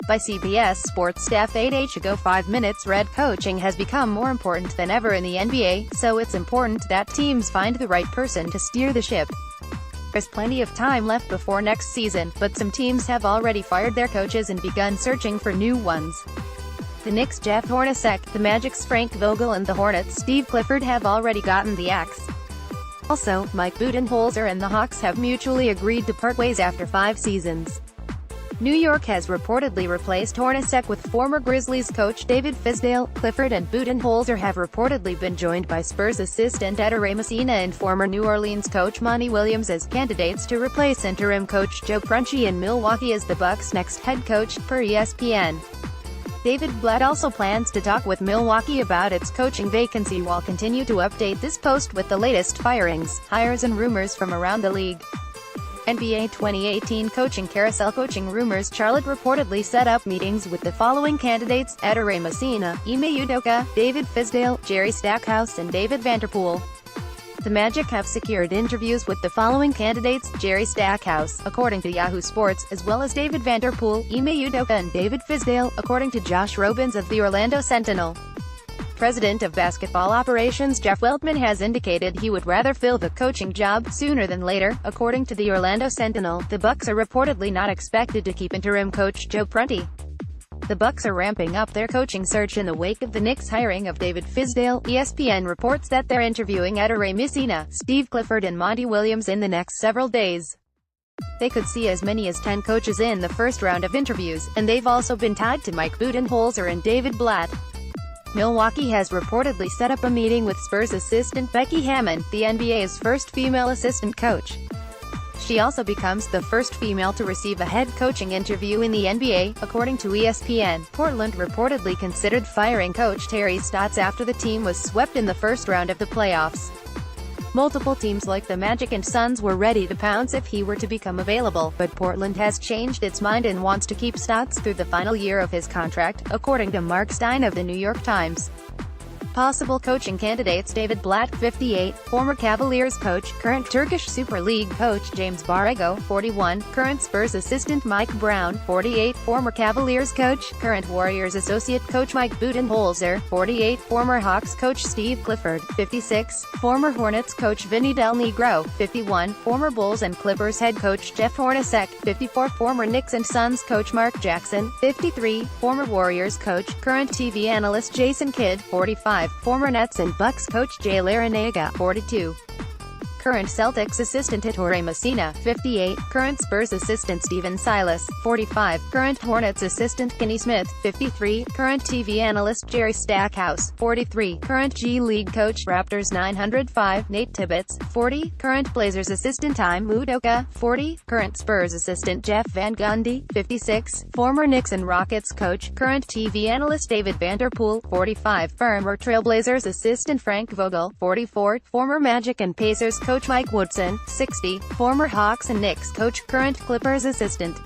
By CBS Sports Staff 8 days ago. 5 minutes. Red coaching has become more important than ever in the NBA, so it's important that teams find the right person to steer the ship. There's plenty of time left before next season, but some teams have already fired their coaches and begun searching for new ones. The Knicks' Jeff Hornacek, the Magic's Frank Vogel and the Hornets' Steve Clifford have already gotten the axe. Also, Mike Budenholzer and the Hawks have mutually agreed to part ways after 5 seasons. New York has reportedly replaced Hornacek with former Grizzlies coach David Fizdale. Clifford and Budenholzer have reportedly been joined by Spurs assistant Ettore Messina and former New Orleans coach Monty Williams as candidates to replace interim coach Joe Prunty in Milwaukee as the Bucks' next head coach, per ESPN. David Blatt also plans to talk with Milwaukee about its coaching vacancy. While continue to update this post with the latest firings, hires and rumors from around the league. NBA 2018 coaching carousel. Coaching rumors. Charlotte reportedly set up meetings with the following candidates: Ettore Messina, Ime Udoka, David Fizdale, Jerry Stackhouse and David Vanderpool. The Magic have secured interviews with the following candidates: Jerry Stackhouse, according to Yahoo Sports, as well as David Vanderpool, Ime Udoka and David Fizdale, according to Josh Robbins of the Orlando Sentinel. President of Basketball Operations Jeff Weltman has indicated he would rather fill the coaching job sooner than later. According to the Orlando Sentinel, the Bucks are reportedly not expected to keep interim coach Joe Prunty. The Bucks are ramping up their coaching search in the wake of the Knicks' hiring of David Fizdale. ESPN reports that they're interviewing Ettore Messina, Steve Clifford and Monty Williams in the next several days. They could see as many as 10 coaches in the first round of interviews, and they've also been tied to Mike Budenholzer and David Blatt. Milwaukee has reportedly set up a meeting with Spurs assistant Becky Hammon, the NBA's first female assistant coach. She also becomes the first female to receive a head coaching interview in the NBA, according to ESPN. Portland reportedly considered firing coach Terry Stotts after the team was swept in the first round of the playoffs. Multiple teams like the Magic and Suns were ready to pounce if he were to become available, but Portland has changed its mind and wants to keep Stotts through the final year of his contract, according to Mark Stein of the New York Times. Possible coaching candidates: David Blatt, 58, former Cavaliers coach, current Turkish Super League coach James Borrego, 41, current Spurs assistant Mike Brown, 48, former Cavaliers coach, current Warriors associate coach Mike Budenholzer, 48, former Hawks coach Steve Clifford, 56, former Hornets coach Vinny Del Negro, 51, former Bulls and Clippers head coach Jeff Hornacek, 54, former Knicks and Suns coach Mark Jackson, 53, former Warriors coach, current TV analyst Jason Kidd, 45, former Nets and Bucks coach Jay Larranaga, 42. Current Celtics assistant Ettore Messina, 58, current Spurs assistant Stephen Silas, 45, current Hornets assistant Kenny Smith, 53, current TV analyst Jerry Stackhouse, 43, current G League coach Raptors 905 Nate Tibbetts, 40, current Blazers assistant Ime Udoka, 40, current Spurs assistant Jeff Van Gundy, 56, former Knicks and Rockets coach, current TV analyst David Vanderpool, 45, former Trailblazers assistant Frank Vogel, 44, former Magic and Pacers coach Mike Woodson, 60, former Hawks and Knicks coach, current Clippers assistant